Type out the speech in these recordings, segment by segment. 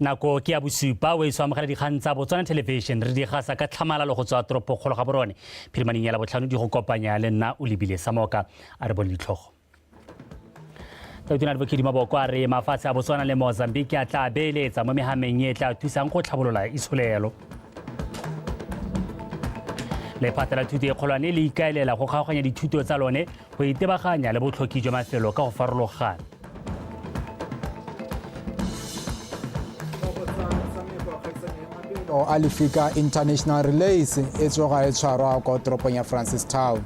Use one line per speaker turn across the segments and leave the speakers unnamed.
NAKO ke ya BOSUPA we so amogela dikgang tsa BOTSWANA television re di gasa ka tlhamalalo go tswa toropo kgolo ga borone phirimaning ya LABOTLHANO di go kopanya le nna o lebile Samoka a re bone ditlhogo Tautona Advocate Maboko a re mafatshe a BOTSWANA le Mozambique a tla beeletsa mo mehameng e tla thusang go tlhabolola itsholelo lephata la thuto e kgolwane le ikaelela go kgaoganya dithuto tsa lone go itebaganya le botlhoki jwa mafelo ka go farologana
a Lefika International Relays e tsoga e tshwarwa ko toropong ya Francistown.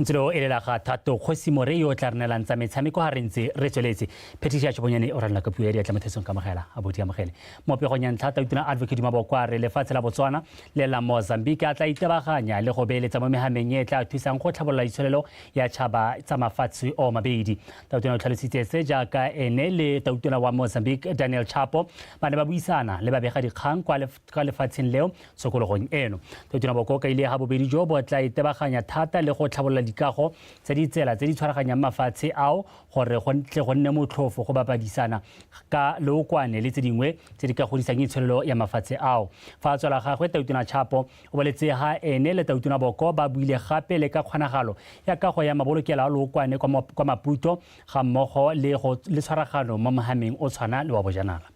Ntselo e lela ga thato kgosi more yo tla rnelang tsa metshameko ha re ntse re tsweletse Patricia Chibonyane o rala ka puo ya diatla mothetsong ka mogela a bodi ya mogele mopegong ya ntlha Tautona Advocate Maboko a re lefatshe la BOTSWANA le la Mozambique a tla itebaganya le go beeletsa mo mehameng e tla thusang go tlhabolola itsholelo ya tšhaba tsa mafatshe o mabedi Tautona o tlhalositse se jaaka ene le Tautona wa Mozambique Daniel Chapo ba ne ba buisana le babega dikgang kwa lefatsheng leo sokologong eno Tautona Boko ka ile ha bobedi jo bo tla itebaganya thata le go tlhabolola dikago tse di tsela tse di tshwaraganyang mafatshe ao gore go ntle go nne motlhofo go bapadisana ka leokwane le tse dingwe tse di ka godisang itsholelo ya mafatshe ao fa tswela gagwe Tautona Chapo o boletse ha ene le Tautona Boko ba buile gape le ka kgonagalo ya kago ya mabolokelo a leokwane kwa Maputo ga mmogo le tshwaragano mo mohameng o tshwana le wa bojanala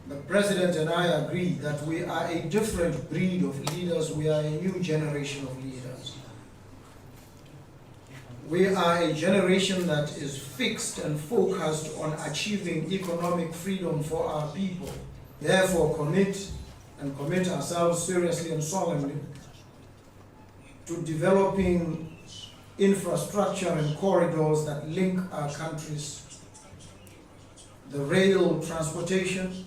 The President and I agree that we are a different breed of leaders. We are a new generation of leaders. We are a generation that is fixed and focused on achieving economic freedom for our people. Therefore, commit ourselves seriously and solemnly to developing infrastructure and corridors that link our countries. The rail transportation.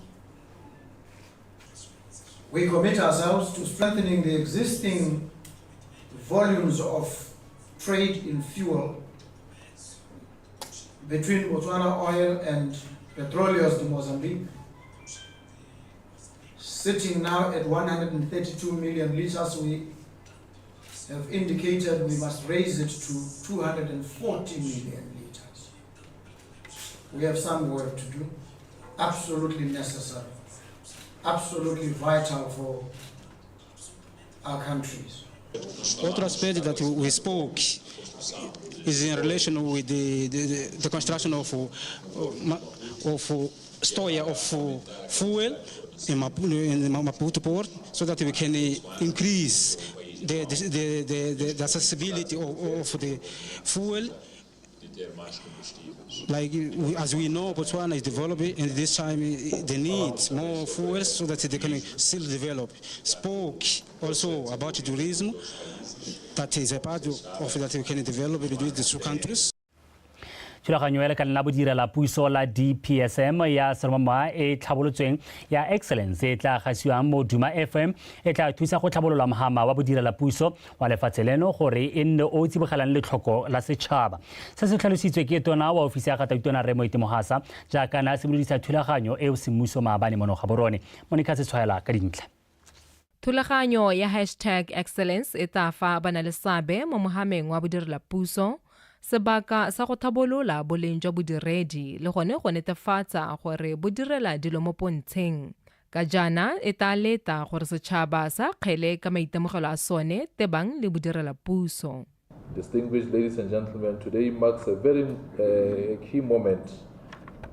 We commit ourselves to strengthening the existing volumes of trade in fuel between Botswana Oil and Petroleos de Mozambique, sitting now at 132 million liters. We have indicated we must raise it to 240 million liters. We have some work to do, absolutely necessary, absolutely vital for our countries.
Other aspect that we spoke is in relation with the construction of storage of fuel in Maputo port, so that we can increase the accessibility of the fuel. Like as we know, Botswana is developing, and this time they need more fuel so that they can still develop. Spoke also about tourism, that is a part of that we can develop between the two countries.
Thulaganyo ya lekala bodira la puso la DPSM ya seromama e tlhabolotsweng ya excellence e tla gasiwang mo Duma FM e tla thusa go tlhabolola mohama wa bodira la puso wa lefatshe leno gore e nne o tsibogelang letlhoko la setšhaba se se tlhalositswe ke tona wa ofisi ya Tautona re Moitemohasa jaaka na simolodisa thulaganyo e o semmuso maabane mono ga borone Monica se tshwaela ka dintlha
Thulaganyo ya #excellence e tla fa bana le sabe mo mohameng wa bodira la puso sebaka sa go thabolola boleng jwa bodiredi le gone go netefatsa gore bo direla dilo mo pontsheng ka jana e tla leta gore setšhaba sa kgele ka maitemogelo a sone tebang le bodirela puso.
Distinguished ladies and gentlemen, today marks a very key moment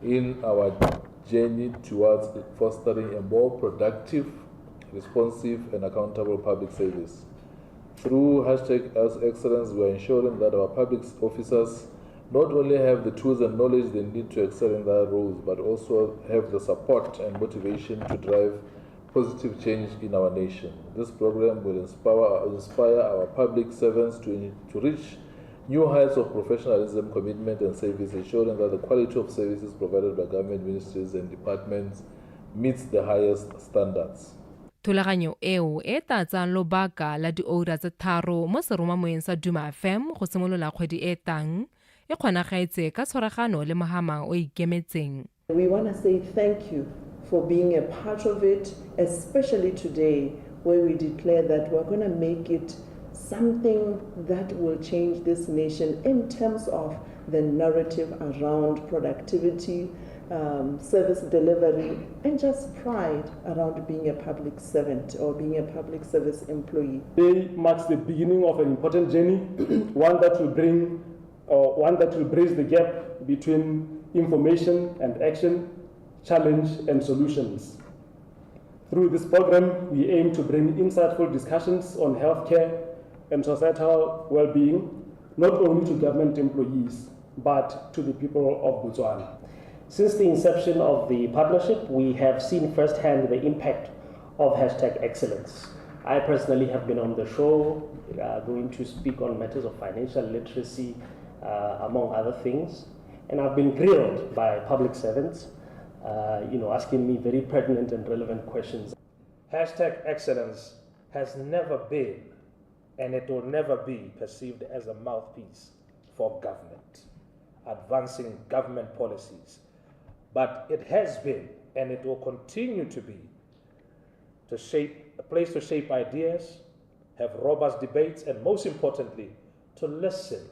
in our journey towards fostering a more productive, responsive and accountable public service. Through #excellence, we are ensuring that our public officers not only have the tools and knowledge they need to excel in their roles, but also have the support and motivation to drive positive change in our nation. This program will inspire our public servants to reach new heights of professionalism, commitment and service, ensuring that the quality of services provided by government ministries and departments meets the highest standards.
Thulaganyo eo e tatsa lobaka la diora tse tharo mo seromamoeng sa Duma FM go simolola kgwedi e tang e kgonagaetse ka tshwaragano le mohama o ikemetseng.
We want to say thank you for being a part of it, especially today where we declare that we're going to make it something that will change this nation in terms of the narrative around productivity, service delivery, and just pride around being a public servant or being a public service employee.
Today marks the beginning of an important journey, one that will bridge the gap between information and action, challenge and solutions. Through this program, we aim to bring insightful discussions on healthcare and societal well-being, not only to government employees, but to the people of Botswana.
Since the inception of the partnership, we have seen firsthand the impact of #excellence. I personally have been on the show, going to speak on matters of financial literacy, among other things, and I've been grilled by public servants, asking me very pertinent and relevant questions.
#excellence has never been, and it will never be, perceived as a mouthpiece for government, advancing government policies. But it has been, and it will continue to be, a place to shape ideas, have robust debates, and most importantly, to listen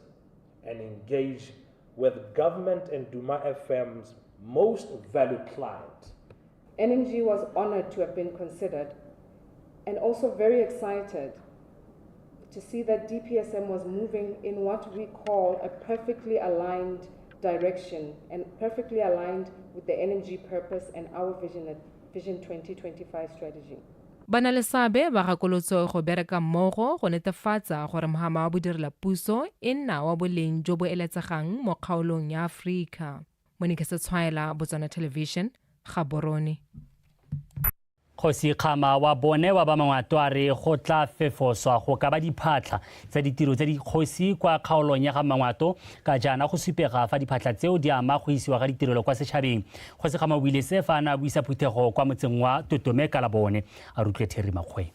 and engage with government and Duma FM's most valued client.
NMG was honored to have been considered and also very excited to see that DPSM was moving in what we call a perfectly aligned direction and perfectly aligned with the NMG purpose and our Vision 2025 strategy.
Banalesabe ba gakolotso go bereka mmogo go netefatsa gore mohama wa bodirelapuso e nna wa boleng jo bo eletsegang mo kgaolong ya Afrika. Monica SETSWANA, Botswana Television, Gaborone.
Kgosi Kgama wa bone wa ba mangwato a re go tla fefoswa go ka ba diphatla tsa ditiro tsa dikgosi kwa kgaolong ya ga mangwato ka jana go supega fa diphatla tseo di ama go isiwa ga ditirelo kwa setšhabeng. Kgosi Kgama o buile se fa ana buisa phuthego kwa motseng wa Totome ka Labone a rutlwe Theri Makgwe.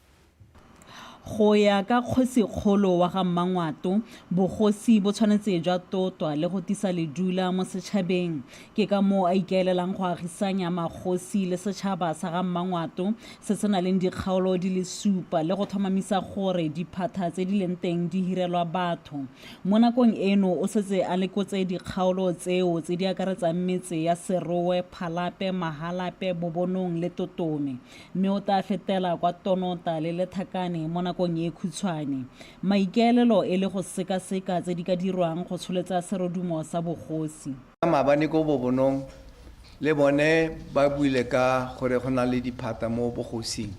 Go ya ka kgosikgolo wa ga Mangwato, bogosi bo tshwanetse jwa totwa le go tisa ledula mo setšhabeng. Ke ka mo a ikaelelang go agisanya magosi le setšhaba sa ga Mangwato se se na leng dikgaolo di le supa le go tlhomamisa gore diphatha tse di leng teng di hirelwa batho. Mo nakong eno o setse a lekotse dikgaolo tseo tse di akaretsang metse ya Serowe, Phalape, Mahalape, Bobonong le Totome. Mme o tla fetela kwa Tonota le Lethakane mo nakong e khutshwane. Maikaelelo e le go sekaseka tse di ka dirwang go tsholetsa serodumo sa bogosi.
Maabane ko Bobonong le bone ba buile ka gore go na le diphata mo bogosing.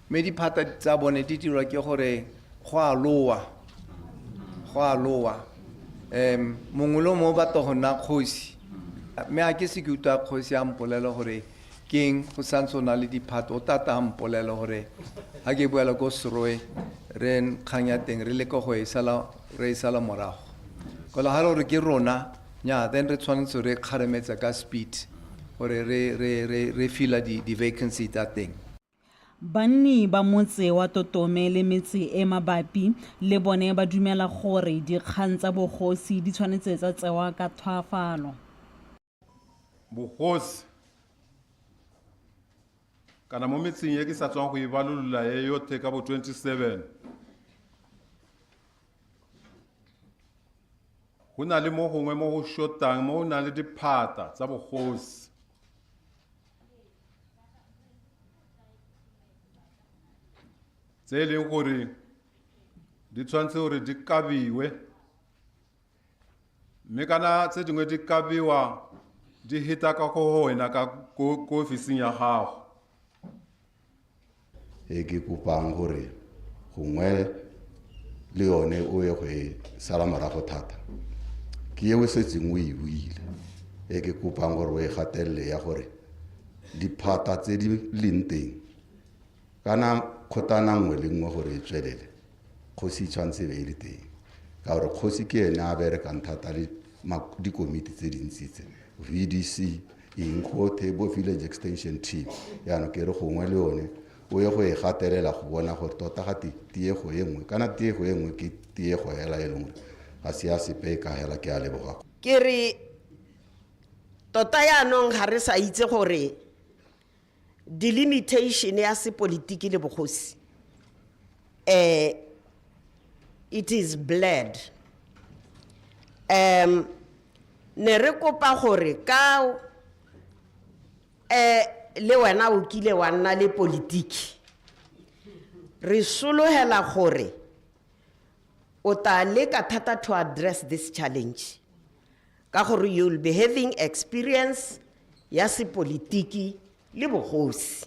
Me diphata tsa bone di dirwa ke gore go a loa. Mongwe le mo batla go nna kgosi. Me a ke se ke utlwa kgosi a mpolelo gore keng go santsona le diphato o tata a mpolelo gore ha ke boela go Serowe re nkganya teng re le go e sala morago. Go la halo re ke rona nya then re tshwanetse re kgaremetsa ka speed gore re fila di vacancy ta teng.
Banni ba motse wa Totome le metse e mabapi le bone ba dumela gore dikgang tsa bogosi di tshwanetse tsa tsewa ka thwafalo.
Bogosi kana mo metseng ye ke sa tswang go e balolola ye yotlhe ka bo 27 go na le mo gongwe mo go shotang mo na le diphata tsa bogosi tse leng gore di tshwanetse gore di kabiwe mme kana tse dingwe di kabiwa di hita ka go wena ka ko ofising ya gago.
E ke kopang gore gongwe le yone o ye go e sala morago thata ke ye o setseng o e buile e ke kopang gore o e gatelele ya gore diphata tse di leng teng kana khotana nngwe le nngwe gore e tswelele kgosi tshwanetse be e le teng ka gore kgosi ke ene a berekang thata le dikomiti tse dintsi tse VDC inkgothe bo village extension team yaano ke re gongwe le yone o ye go e gatelela go bona gore tota ga tiego e nngwe kana tiego e nngwe ke tiego hela e lengwe ga se ya sepe ka hela ke a leboga
ke re tota yaanong ga re sa itse gore delimitation ya sepolitiki le bogosi it is bled ne re kopa gore ka le wena o kile wa nna le politiki re solohela gore o ta leka thata to address this challenge ka gore you'll be having experience ya sepolitiki le bogosi.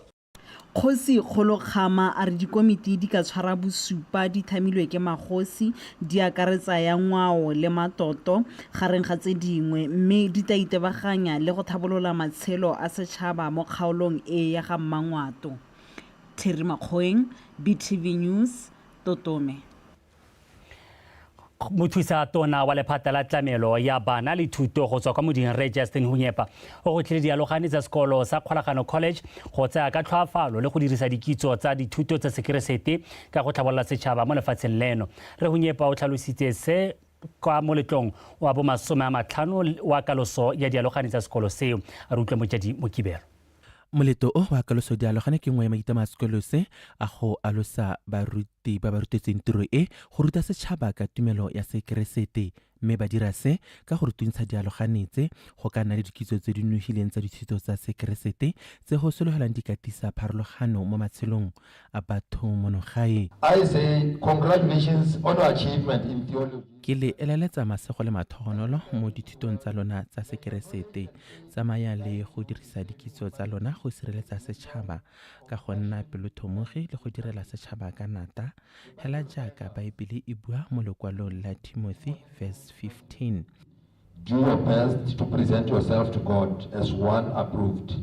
Kgosi Kgolokgama a re dikomiti di ka tshwara bosupa di thamilwe ke magosi di akaretsa ya ngwao le matoto gareng ga tse dingwe mme di tla itebaganya le go thabolola matshelo a setšhaba mo kgaolong e ya ga Mmangwato. Theri Makgoeng, BTV News, Totome.
Mothusa tona wa lephata la tlamelo ya bana le thuto go tswa kwa moding Re Justin Hunyepa o go tlile dialogane tsa sekolo sa Kgolagano College go tsaya ka tlhoafalo le go dirisa dikitso tsa dithuto tsa sekeresete ka go tlhabolola setšhaba mo lefatsheng leno. Re Hunyepa o tlhalositse se kwa moletlong wa bo 50 wa kaloso ya dialogane tsa sekolo seo a re utlwe Mojadi Mokibelo.
Moleto o wa kaloso dialogane ke ngwe ya maitama a sekolo se a go alosa baruti ba ba rutetseng tiro e go ruta setšhaba ka tumelo ya sekeresete mme ba dira se ka go rutuntsha dialogane tse go ka nna le dikitso tse di nogileng tsa dithuto tsa sekeresete tse go sologelang di katisa pharologano mo matshelong a batho monogae.
I say congratulations on your achievement in theology.
Ke le eleletsa masego le mathonolo mo dithutong tsa lona tsa sekeresete tsamaya le go dirisa dikitso tsa lona go sireletsa setšhaba ka go nna pelothomogi le go direla setšhaba ka nata hela jaaka Baebele e bua mo lekwalong la Timothy verse 15.
Do your best to present yourself to God as one approved.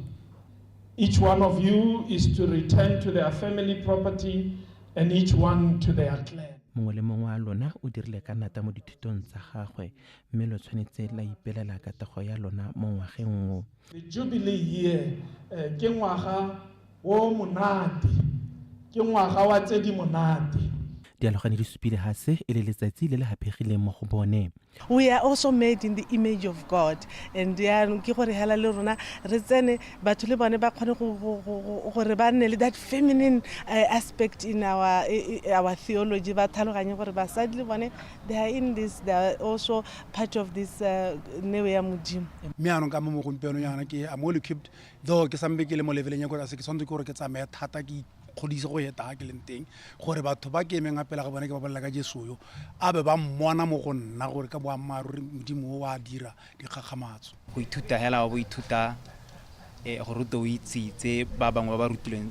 Each one of you is to return to their family property and each one to their clan.
Mongwe le mongwe wa lona o dirile ka nata mo dithutong tsa gagwe mme lo tshwanetse la ipelela katego ya lona mo ngwageng o.
The jubilee year ke ngwaga wo monate ke ngwaga wa tse di monate.
Dialogane di supile ha se e le letsatsi le le hapegileng mo go bone.
We are also made in the image of God and ke gore hela le rona re tsene batho le bone ba kgone gore ba nne le that feminine aspect in our theology ba tlhaloganye gore basadi le bone they are in this, they are also part of this neo ya modimo.
Me anong ka mo gompieno yana ke am well equipped though ke sambe ke le mo leveleng ya gore se ke tsontle gore ke tsamaya thata ke kgodise go eta ke leng teng gore batho ba ke emeng apela ga bone ke ba bolela ka Jesu yo abe ba mmona mo go nna gore ka boammaaruri modimo wa dira dikgagamatso
go ithuta hela wa go ithuta go ruta o itse tse ba bangwe ba rutilweng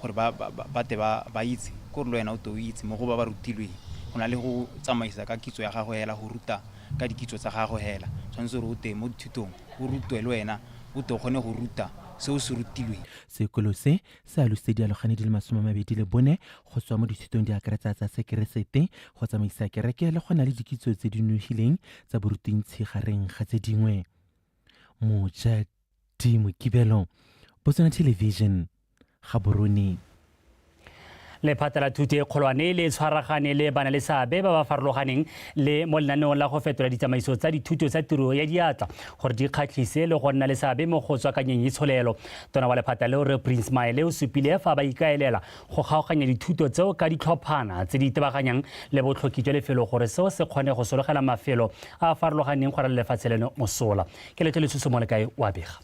gore ba te ba itse go re wena o to itse mo go ba rutilweng go na le go tsamaisa ka kitso ya gago hela go ruta ka dikitso tsa gago hela tshwanetse re o te mo dithutong o rutwe le wena o to gone go ruta seo se rutilweng.
Sekolo se se alositse dialogane di le 24 go tswa mo dithutong di akaretsa tsa sekeresete go tsamaisa kereke le go na le dikitso tse di nogileng tsa borutintshi gareng ga tse dingwe. Mojadi Mokibelo, BOTSWANA Television, Gaborone.
Lephata la thuto e kgolwane le tshwaragane le bana le seabe ba ba farologaneng le mo lenaneong la go fetola ditsamaiso tsa dithuto tsa tiro ya diatla gore di kgatlhise le go nna le seabe mo go tswakanyeng itsholelo. Tona wa lephata leo Re Prince Maele o supile fa ba ikaelela go kgaoganya dithuto tseo ka ditlhophana tse di itebaganyang le botlhoki jwa lefelo gore seo se kgone go sologela mafelo a farologaneng gore lefatshe leno mosola. Ke letle le thuso mo le kae wa bega.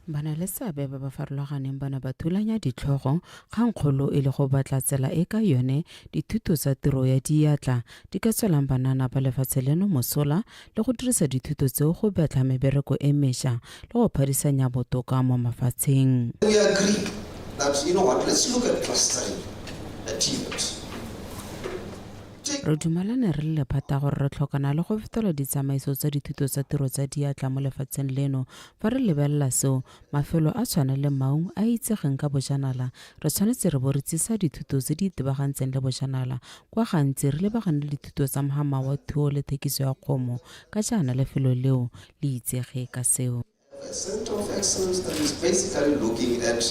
Bana le seabe ba ba farologaneng bana ba thulanya ditlhogo kgangkgolo e le go batla tsela e ka yone dithuto tsa tiro ya diatla di ka tswelang banana ba lefatshe leno mosola le go dirisa dithuto tseo go betla mebereko e mešwa le go phadisanya botoka mo mafatsheng.
We agree that, you know what, let's look at clustering at TVET.
Re dumelane re le lephata gore re tlhokana le go fetola ditsamaiso tsa dithuto tsa tiro tsa diatla mo lefatsheng leno fa re lebelela seo mafelo a tshwana le maung a itsegeng ka bojanala re tshwanetse re bo re tsisa dithuto tse di itebagantseng le bojanala kwa gantsi re lebagane le dithuto tsa mogama wa thuo le thekiso ya kgomo ka jaana lefelo leo le itsege ka seo.
A center of excellence that is basically looking at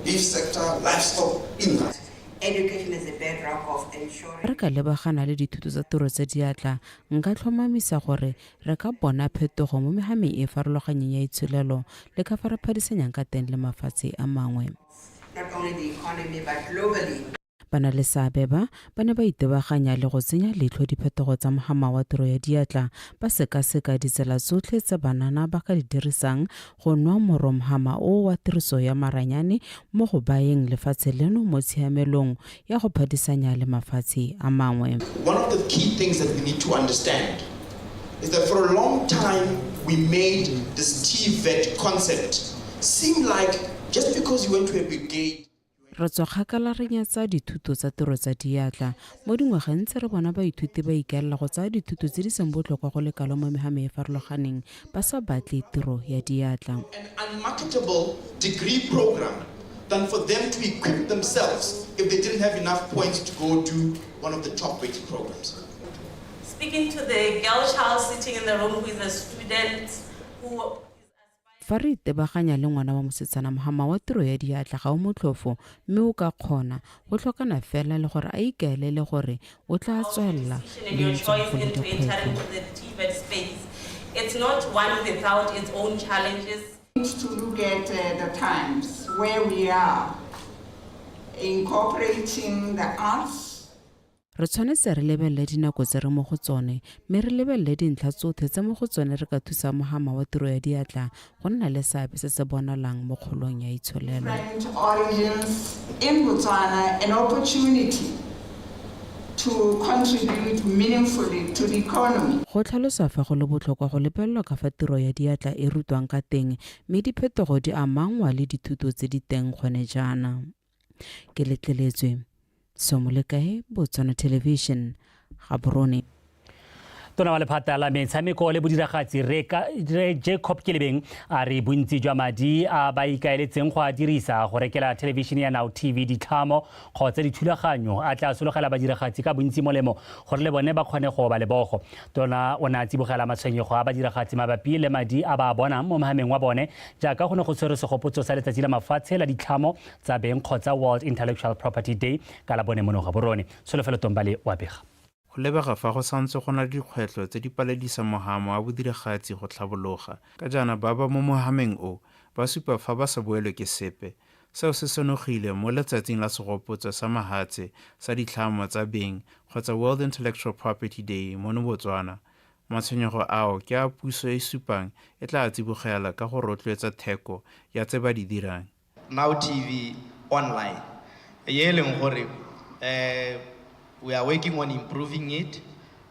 beef sector, livestock in that.
Education is a bedrock of ensuring. Re ka lebagana le dithuto tsa tiro tsa diatla nka tlhomamisa gore re ka bona phetogo mo mehameng e farologaneng ya itsholelo le ka fa re phadisanyang ka teng le mafatshe a mangwe. Not only the economy but globally. Bana le seabe ba ne ba itebaganya le go tsenya leitlho diphetogo tsa mogama wa tiro ya diatla ba sekaseka ditsela tsotlhe tse banana ba ka di dirisang go nwa moromogama o wa tiriso ya maranyane mo go bayeng lefatshe leno mo tshiamelong ya go phadisanya le mafatshe a mangwe.
One of the key things that we need to understand is that for a long time we made this TVET concept seem like just because you went to a brigade.
Re tswa kgakala re nyatsa dithuto tsa tiro tsa diatla mo dingwageng tse re bona baithuti ba ikaelela go tsaya dithuto tse di seng botlhokwa go lekalo mo mehameng e farologaneng ba sa batle tiro ya diatla.
An unmarketable degree program than for them to equip themselves if they didn't have enough points to go do one of the top rated programs.
Speaking to the girl child sitting in the room who is a student who
fa re itebaganya le ngwana wa mosetsana mogama wa tiro ya diatla ga o motlhofo mme o ka kgona go tlhokana fela le gore a ikaelele gore o tla tswelela le
it's not one without its own challenges.
To look at the times where we are incorporating the arts.
Re tshwanetse re lebelele dinako tse re mo go tsone mme re lebelele dintlha tsotlhe tse mo go tsone re ka thusa mogama wa tiro ya diatla go nna le seabe se se bonalang mo kgolong ya itsholelo.
Origins in Botswana, an opportunity to contribute meaningfully to the economy.
Go tlhalosa fa go le botlhokwa go lebelelwa ka fa tiro ya diatla e rutwang ka teng mme diphetogo di amangwa le dithuto tse di teng gone jaana. Ke letleletswe Somolekae, Botswana Television, Gaborone.
Tona wa lephata la metshameko le bodiragatsi re Jacob Kelebeng a re bontsi jwa madi a ba ikaeletseng go a dirisa go rekela television ya Now TV ditlhamo kgotsa dithulaganyo a tla sologela badiragatsi ka bontsi molemo gore le bone ba kgone go ba le bogo. Tona o na tsibogela matshwenyego a badiragatsi mabapi le madi a ba bonang mo mohameng wa bone jaaka go ne go tshwere segopotso sa letsatsi la mafatshe la ditlhamo tsa beng kgotsa World Intellectual Property Day ka la bone mono Gaborone. Solofelo Tombale wa bega.
Go lebega fa go santse go na le dikgwetlho tse di paledisa mohamo wa bodiragatsi go tlhabologa ka jaana ba ba mo mohameng o ba supa fa ba sa boelwe ke sepe seo se sonogile mo letsatsing la segopotso sa mahatshe sa ditlhamo tsa beng kgotsa World Intellectual Property Day mo Botswana. Matshwenyego ao ke a puso e supang e tla tsibogela ka go rotloetsa theko ya tse ba di dirang.
Now TV online ye leng gore we are working on improving it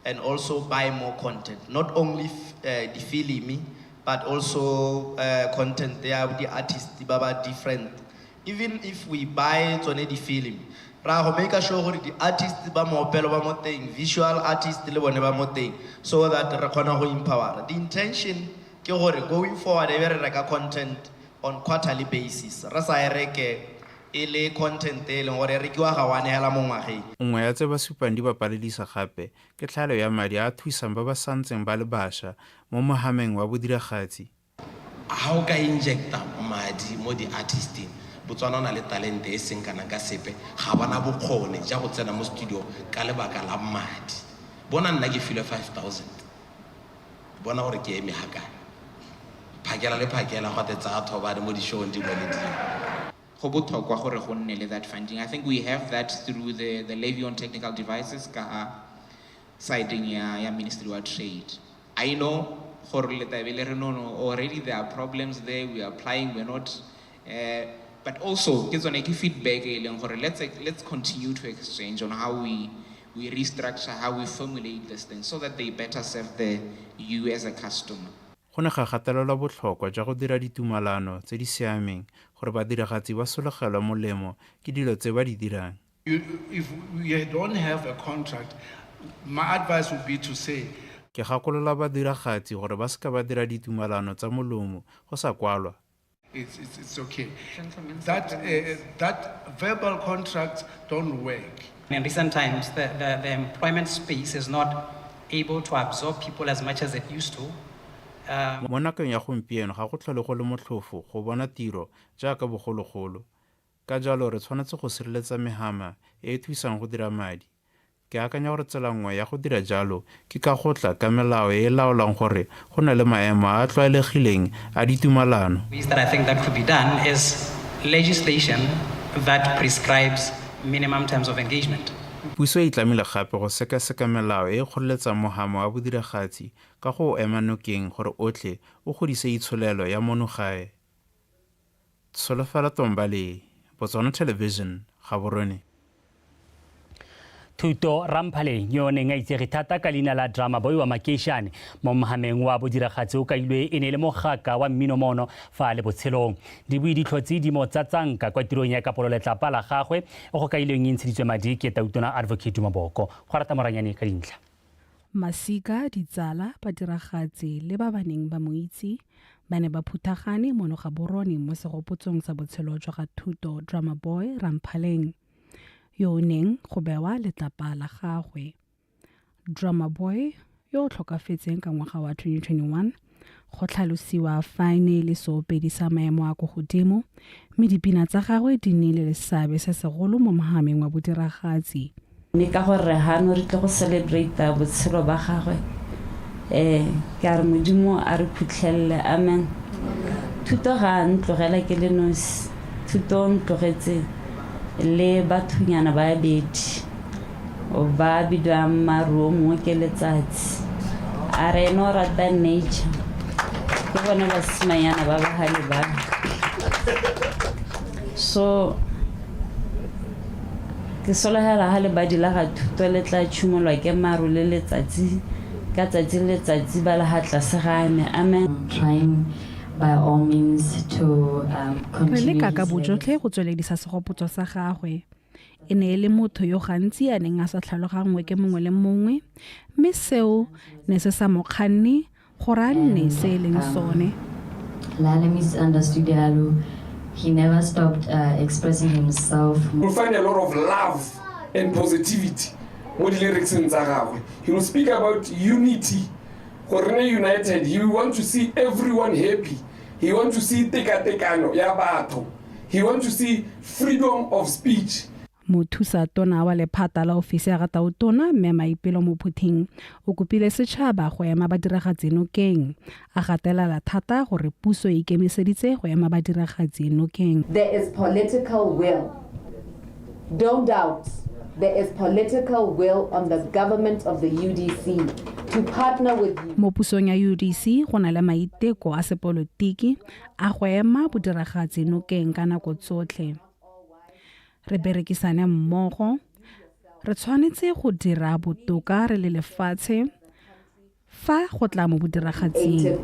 and also buy more content, not only the film, but also content there with the artists, the different. Even if we buy the film, ra make sure the artists ba mopelo ba moteng, visual artists le bone ba moteng, so that re kgona go empower. The intention ke gore going forward re reka content on quarterly basis. Ra sa reke ele content e leng gore re kiwa ga wane hela mo ngwageng.
Nngwe ya tse ba supang di ba paledisa gape ke tlhalo ya madi a thusang ba ba santseng ba le basha mo mohameng wa bodiragatsi.
Ha o ka injecta madi mo di artisting Botswana na le talent e seng kana ka sepe ga bana bokgone ja go tsena mo studio ka lebaka la madi. Bona nna ke file 5,000 bona gore ke eme hakana phakela le phakela go tetsa thoba mo di show di bone di.
That funding. I think we have that through the levy on technical devices siding ya Ministry of Trade. I know already there are problems there, we are applying, we're not but also feedback let's continue to exchange on how we restructure, how we formulate this thing so that they better serve you as a customer.
Go ne ga gatelelwa botlhokwa jwa go dira ditumalano tse di siameng gore badiragatsi ba sologelwa molemo ke dilo tse ba di dirang.
If we don't have a contract, my advice would be to say
ke gakolola badiragatsi gore ba seka ba dira ditumalano tsa molomo go sa kwalwa.
It's okay. That verbal contracts don't work.
In recent times, the employment space is not able to absorb people as much as it used to.
Mo nakong ya gompieno ga go tlhole go le motlhofo go bona tiro jaaka bogologolo ka jalo re tshwanetse go sireletsa mehama e thusang go dira madi. Ke akanya gore tsela nngwe ya go dira jalo ke ka go tla ka melao e laolang gore go na le maemo a tlwaelegileng a ditumalano.
That I think that could be done is legislation that prescribes minimum terms of engagement.
Puso e tlamile gape go sekaseka melao e kgoletsang mohamo wa bodiragatsi ka go ema nokeng gore otlhe o godise itsholelo ya monogae. Tsholofela Tombale, Botswana Television, Gaborone.
Thuto Ramphaleng yone nga itsege thata ka leina la Dramaboi wa makeišane mo mohameng wa bodiragatsi o kailwe e ne le mogaka wa mminomono fa le botshelong di bue ditlhotsi di mo tsatsanka kwa tirong ya kapololetlapa la gagwe e go kailweng e ntsheditswe madi ke tautona advocate Maboko go rata moranyane ka dintlha.
Masika, ditsala, badiragatsi le ba baneng ba moitsi ba ne ba phuthagane mo Gaborone mo segopotsong sa botshelo jwa ga thuto Dramaboi Ramphaleng yo neng go bewa letlapa la gagwe. Dramaboi yo tlhokafetseng ka ngwaga wa 2021 go tlhalosiwa fine le soopedi sa maemo a go godimo mme dipina tsa gagwe di nnile le seabe se segolo mo mohameng wa bodiragatsi.
Mme ka gore hano re tle go celebrate botshelo ba gagwe ke a re modimo a re phutlhelele, amen. Thuto ga ntlogela ke le nosi, thuto ntlogetse le bathunyana ba bedi ba bidwang maruo mongwe ke letsatsi a re no rata nature ke bone basimanyana ba bahale ba so ke sologela ga lebadi la ga thuto le tla tshumolwa ke maru le letsatsi ka tsatsi le letsatsi ba le ga tlase ga ame, amen.
Trying by all means to continue ka bojotlhe go tsweledisa segopotso sa gagwe. E ne le motho yo gantsi a neng a sa tlhalogangwe ke mongwe le mongwe mme seo ne se sa mokganne gore a nne se leng sone. Lale misunderstood Yalo. He never stopped expressing himself.
You find a lot of love and positivity with the lyrics in Zagagwe. He will speak about unity. Korene united, he want to see everyone happy. He want to see tekatekano ya batho. He want to see freedom of speech.
Mothusa tona wa lephata la ofisi ya gatautona mme Maipelo Mophuthing o kopile setšhaba go ema badiragatsi nokeng a gatelela thata gore puso e ikemiseditse go ema badiragatsi nokeng.
There is political will. Don't doubt. There is political will on the government of the UDC to partner with you.
Mo pusong ya UDC go na le maiteko a sepolotiki a go ema bodiragatsi nokeng ka nako tsotlhe. Re berekisane mmogo, re tshwanetse go dira botoka re le lefatshe fa go tla mo bodiragatsing.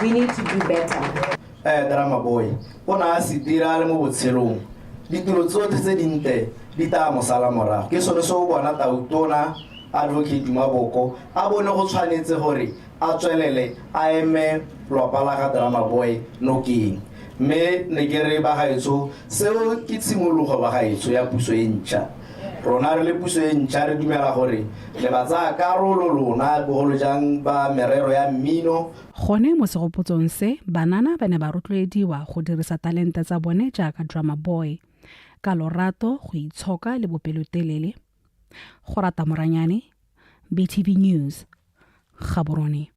We need to do better.
Dramaboi, ona a se dira le mo botshelong. Ditiro tsotlhe tse dinte di ta mo sala morago. Ke sone se o bona tautona advocate Maboko a bone go tshwanetse gore a tswelele a eme lwapa la ga Dramaboi nokeng. Me ne ke re ba gaetso seo ke tshimologo ba gaetso ya puso e ntšha. Rona re le puso e ntšha re dumela gore le ba tsaya karolo lona bogolo jang ba merero ya mmino.
Gone mo segopotsong se banana ba ne ba rotloediwa go dirisa talente tsa bone jaaka Dramaboi ka lorato go itshoka le bopelotelele. Go rata moranyane, BTV News, Gaborone.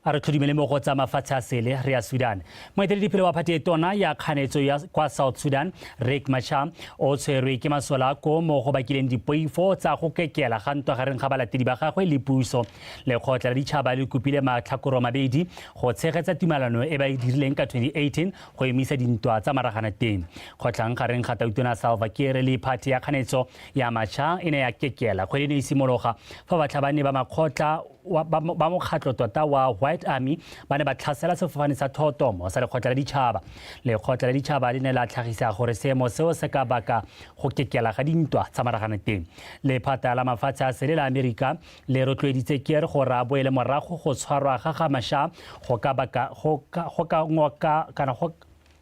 A re tlhodimele mo go tsa mafatshe a sele re ya Sudan. Moeteledipele wa phate tona ya kganetso ya kwa South Sudan, Riek Machar, o tshwerwe ke masola ko mo go bakileng dipoifo tsa go kekela ga ntwa gareng ga balatedi ba gagwe le puso. Lekgotla la ditšhaba le kopile matlhakoro mabedi go tshegetsa tumalano e ba e dirileng ka 2018 go emisa dintwa tsa maragana teng. Kgotlang gareng ga tautona Salva Kiir le phate ya kganetso ya Machar e ne ya kekela kgwedi ne e simologa fa batlhabane ba makgotla ba mokgatlo tota wa White Army ba ne ba tlhasela sefofane sa thotomo sa lekgotla la ditšhaba. Lekgotla la ditšhaba le ne la tlhagisa gore seemo seo se ka baka go kekela ga dintwa tsa maragana teng. Lephata la mafatshe a sele la Amerika le rotloeditse Kiir gore a boele morago go tshwarwa ga Machar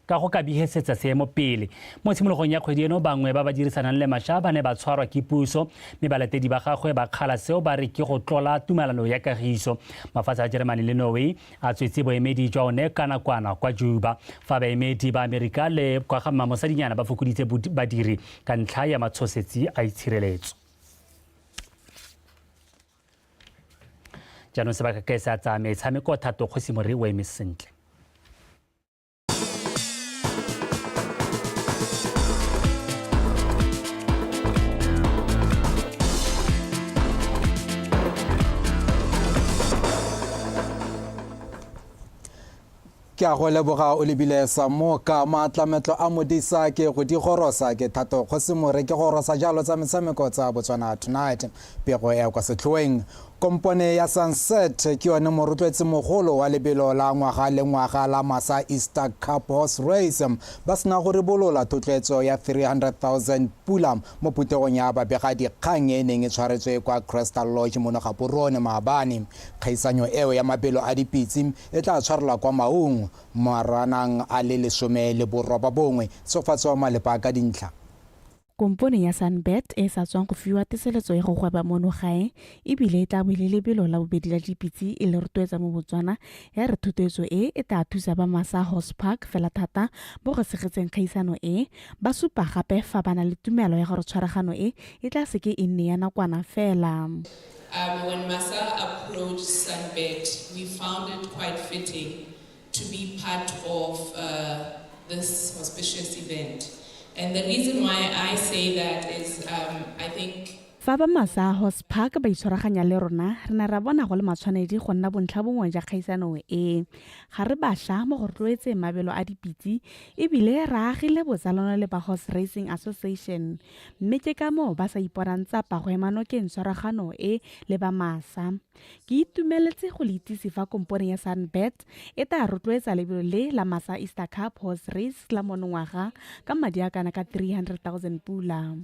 go ka bihesetsa seemo pele. Mo tshimologong ya kgwedi eno bangwe ba ba dirisanang le Machar ba ne ba tshwarwa ke puso mme balatedi ba gagwe ba kgala seo ba re ke go tlola tumalano ya kagiso. Mafatshe a Germany le Norway a tswetse boemedi jwa one ka nakwana kwa Juba fa baemedi ba Amerika le kwa ga Mamosadinyana ba fokoditse badiri ka ntlha ya matshosetsi a itshireletso. jaanong sebaka ke sa tsa metshameko thato kgosimore o eme sentle.
ke a go leboga o lebile sa mo ka matlametlo a modisa ke go di gorosa ke thato kgosimore ke gorosa jalo tsa metshameko tsa Botswana Tonight pego ya kwa setlhoeng. Kompone ya Sunset ke yone morotloetsi mogolo wa lebelo la ngwaga le ngwaga la Masa Easter Cup horse race ba sena go ribolola thotloetso ya 300,000 pula mo putegong ya babegadi kgang e neng e tshwaretswe kwa Crystal Lodge mo Gaborone Maabane. Kgaisanyo eo ya mabelo a dipitsi e tla tshwarelwa kwa Maung maranang a le 18 Sofatso Malepa ka dintlha.
Kompone ya Sunbet e sa tswang go fiwa teseletso ya go gweba mono gae ebile e tla bile lebelo la bobedi la dipitsi e le rotloetsa mo Botswana ya re thotloetso e tla thusa ba Masa Horse Park fela thata bo go segetseng kgaisano e ba supa gape fa bana le tumelo ya gore tshwaragano e tla seke e nne ya nakwana fela.
When Masa approached Sunbet, we found it quite fitting to be part of this auspicious event. And the reason why I say that is I think
fa ba Masa Horse Park ba itshwaraganya le rona re na ra bona go le matshwanedi go nna bontlhabongwe ja kgaisano e ga re basha mo go rotloetse mabelo a dipitsi ebile ra agile botsalano le ba Horse Racing Association mme ke ka mo ba sa iponang tsapa go ema nokeng tshwaragano e le ba Masa. Ke itumeletse go le itsisi fa kompone ya Sunbet e tla rotloetsa lebelo le la Masa Easter Cup horse race la monongwaga ka madi a kana ka 300,000 pula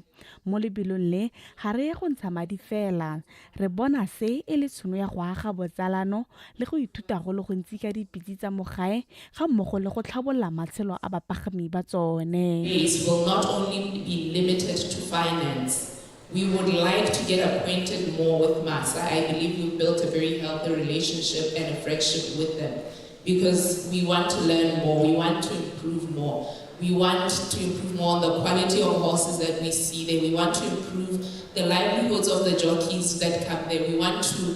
mo lebelong le ga re go ntsha madi fela re bona se e le tshono ya go aga botsalano le go ithuta go le go ntsi ka dipitsi tsa mo gae ga mmogo le go tlhabolola matshelo a bapagami ba tsone.
It will not only be limited to finance. We would like to get acquainted more with Masa. I believe we've built a very healthy relationship and a friendship with them because we want to learn more, we want to improve more. We want to improve more on the quality of horses that we see there. We want to improve the livelihoods of the jockeys that come there. We want to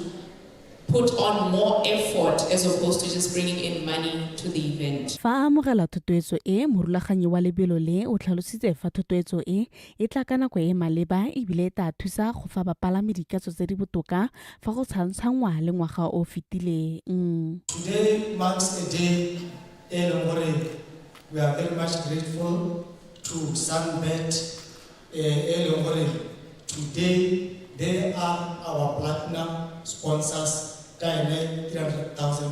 put on more effort as opposed to just bringing in money to the event.
Fa amogela thotloetso e morulaganyi wa lebelo le o tlhalositse fa thotloetso e tla ka nako e maleba ebile ta thusa go fa bapalami dikatso tse di botoka fa go tshwantshangwa le ngwaga o fetileng.
Today marks a day we are very much grateful to Sunbet. Today they are our platinum sponsors. 300,000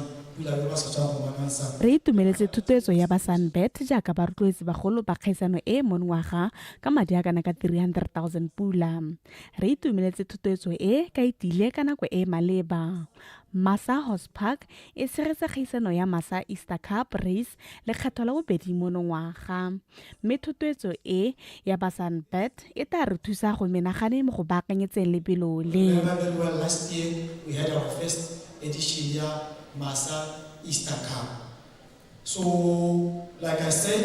re itumeletse thotloetso ya ba Sunbet jaaka ba rotloetsi bagolo ba kgaisano e monongwaga ka madi a kana ka 300,000 pula. Re itumeletse thotloetso e ka itile ka nako e maleba. Masa Horse Park e segetsa kgaisano ya Masa Easter Cup race le kgetho la bobedi monongwaga mme thotloetso e ya ba Sunbet e tla re thusa go menagane mo go baakanyetseng lebelo le.
Last year we had our first edition ya Masa Easter Cup. So, like I said,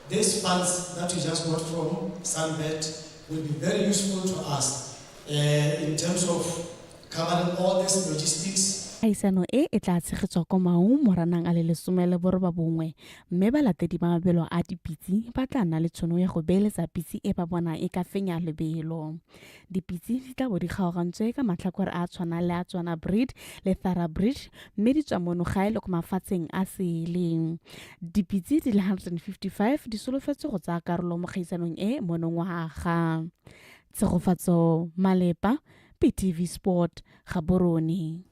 these funds that we just got from Sunbet will be very useful to us in terms of covering all these logistics.
Kgaisano e tla tshegetswa ko Maung moranang a le 18 mme balatedi ba mabelo a dipitsi ba tla nna le tshono ya go beeletsa pitsi e ba bona e ka fenya lebelo. Dipitsi di tla bo di kgaogantswe ka matlhakore a tshwana le a Tswana breed le Thara breed mme di tswa mono gae le go mafatsheng a seleng. Dipitsi di le 155 di solofetse go tsaya karolo mo kgaisanong e monongwaga. Tsegofatso Malepa, PTV Sport, Gaborone.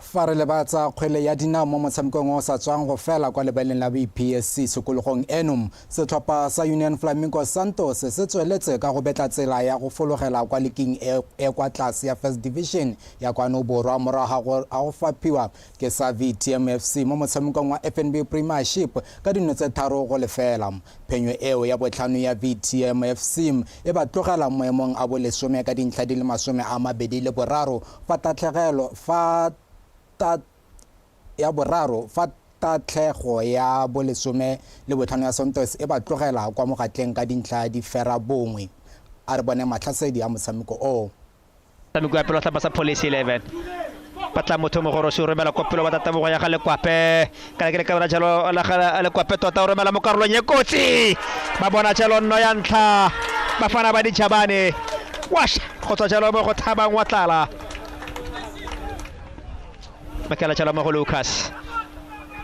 Fa re lebatsa kgwele ya dinao mo motshamekong o sa tswang go fela kwa lebaleng la BPSC sekologong eno setlhopha sa Union Flamingo Santos se tsweletse ka go betla tsela ya go fologela kwa leking e kwa tlase ya First Division ya kwa Noborwa morago a go fapiwa ke sa TMFC mo motshamekong wa FNB premiership ka dino tse 3 go lefela. Phenyo eo ya botlhano ya TMFC e ba tlogela moemong a bo 10 ka dintlha di le 23 fa tatlhegelo fa ya boraro fa tatlhego ya bo 10 le botlhano ya Santos e ba tlogela kwa mogatleng ka dintlha di fera bongwe. A re bone matlhasedi a motshameko o.
Motshameko wa pele wa tlhapa sa Police 11. patla motho mo gore se romela kopelo ba tata ya ga lekwape ka ke ka jalo la lekwape tota o romela mo karolong ye kotsi ba bona jalo nno ya ntlha bafana ba ditšhabane wash go tswa jalo mo go thabang wa tlala makala jalo mo go Lucas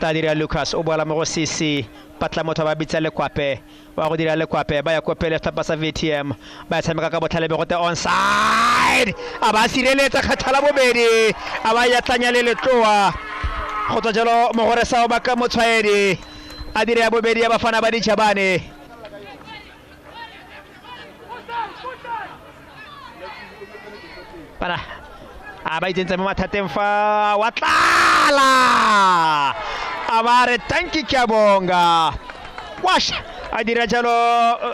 ta dira Lucas o boela mo go Sisi patla motho ba bitsa lekwape wa go dira lekwape ba ya kopele fa sa VTM ba tshameka ka botlhale be go te onside a ba sireletsa kgathala bobedi a ba ya tlanya le letloa go tswa jalo mo gore sa ba ka motshwaedi a dire ya bobedi ya bafana ba ditšhabane para a ba itse mo mathateng fa wa tlala a ba re tanki Kyabonga wash a dira jalo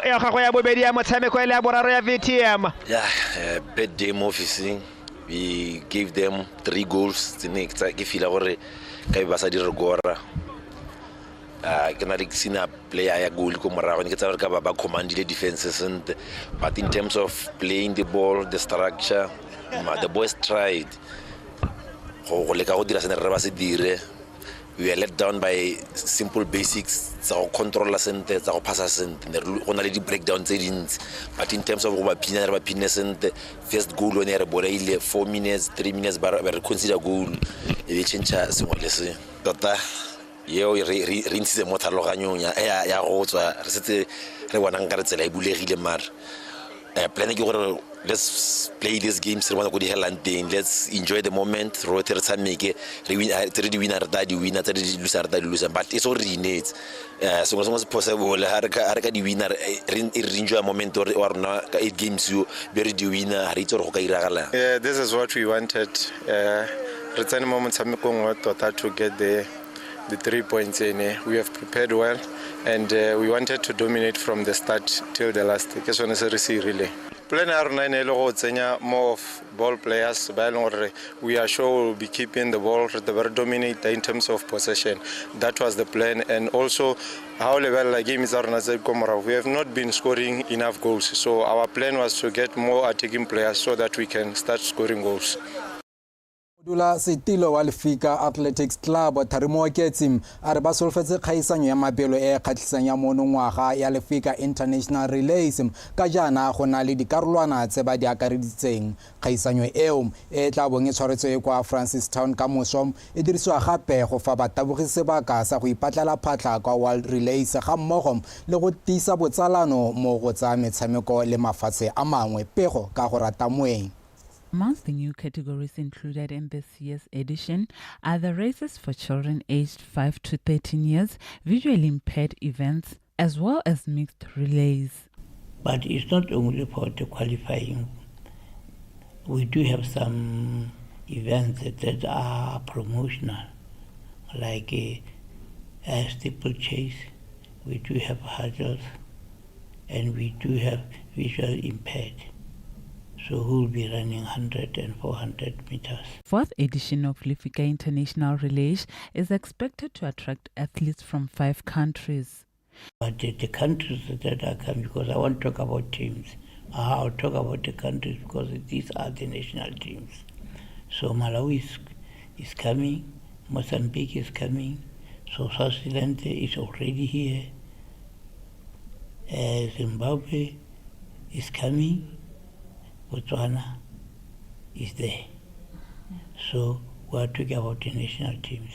ya gago ya bobedi ya motshameko ile ya boraro ya VTM.
Yeah, bad day officing. We gave them 3 goals. Ke feel gore ka ba sa dira gora. Ke na le sina player ya goal ko morago ke tsa gore ba command the defenses and but in terms of playing the ball, the structure, the boys tried. Go leka go dira sene re ba se dire. We were let down by simple basics tsa go controlla sente tsa go passa sente go na le di breakdown tse dintsi but in terms of go ba pina sente first goal when re boreile 4 minutes 3 minutes ba re consider goal e change sengwe le se tota yeo re ntse mo tlhaloganyong ya go tswa re setse re bona nka re tsela e bulegile mara plan ke gore let's play this game se bona go di helanting let's enjoy the moment ro tere tshameke re win the winner the winner the loser the loser but it's already needs so it's possible ha re ka di winner re enjoy a moment or na ka 8 games you be re di winner re itse go ka iragala.
This is what we wanted re tsene mo motshamekong wa tota to get the 3 points in. We have prepared well and we wanted to dominate from the start till the last. Ke sone se re se rile. Plan R9 le go tsenya more of ball players ba le gore we are sure we'll be keeping the ball the very dominate in terms of possession. That was the plan and also how level the game is we have not been scoring enough goals, so our plan was to get more attacking players so that we can start scoring goals.
Dula Setilo wa Lefika Athletics Club Tarimo Ketsim a re ba solofetse kgaisanyo ya mabelo e kgatlisang ya monongwaga ya Lefika International Relays ka jana go na le dikarolwana tse ba di akareditseng kgaisanyo eo e tla bong e tshwaretswe kwa Francistown ka moso e dirisiwa gape go fa batabogi sebaka sa go ipatlela phatla kwa World Relays ga mmogo le go tisa botsalano mo go tsa metshameko le mafatshe a mangwe pego ka go rata moeng.
Amongst the new categories included in this year's edition are the races for children aged 5 to 13 years, visually impaired events, as well as mixed relays.
But it's not only for the qualifying. We do have some events that are promotional, like a steeplechase, we do have hurdles, and we do have visual impaired. So we'll be running 100 and 400 meters.
Fourth edition of Lefika International Relays is expected to attract athletes from 5 countries.
But the countries that are coming, because I want to talk about teams, I'll talk about the countries because these are the national teams. So Malawi is coming, Mozambique is coming, so South Sudan is already here, Zimbabwe is coming, BOTSWANA is there. So we are talking about the national teams.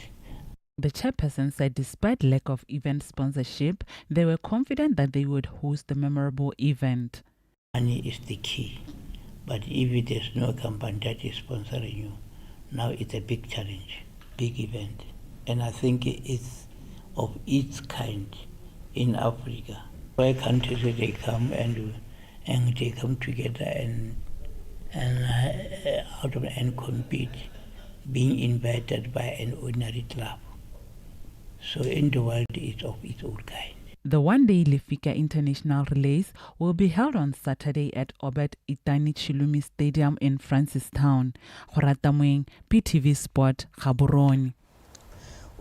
The chairperson said despite lack of event sponsorship, they were confident that they would host the memorable event.
Money is the key, but if there's no company that is sponsoring you, now it's a big challenge, big event. And I think it's of its kind in Africa, where countries they come and they come together and compete, being invited by an ordinary club. So in the world, it's of its own kind.
The one-day Lefika International Relays will be held on Saturday at Obed Itani Chilumi Stadium in Francistown. Horatamweng, PTV Sport, Gaborone.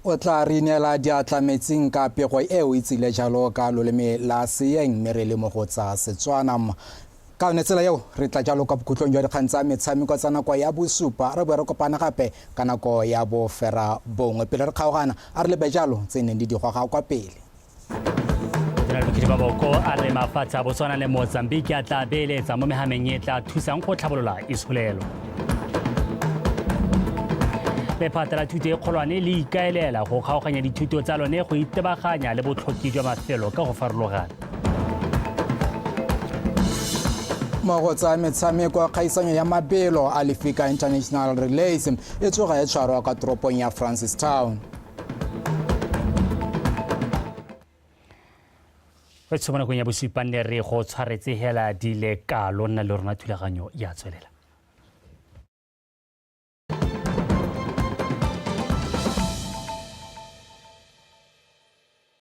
O tla re neela diatlametseng ka pego e o itsile jalo ka loleme la seeng mme re le mo go tsa Setswana ka yone tsela eo re tla jalo ka bokhutlong jwa dikgang tsa metshameko tsa nako ya bosupa re bo re kopana gape ka nako ya bofera bongwe pele re kgaogana a re lebe jalo tse neng di digwaga kwa pele
Boko a re mafatshe a Botswana le Mozambique a tla beeletsa mo mehameng e tla thusang go tlhabolola itsholelo. Lephata la thuto e kgolwane le ikaelela go kgaoganya dithuto tsa lone go itebaganya le botlhokwa jwa mafelo ka go farologana.
mo tsa metshameko kgaisanyo ya mabelo a Lefika International Relays e tsoga e tshwarwa ka toropong ya Francistown.
Re tsomana go ya bosupa nne re go tshwaretse hela di le ka lona le rona thulaganyo ya tswelela.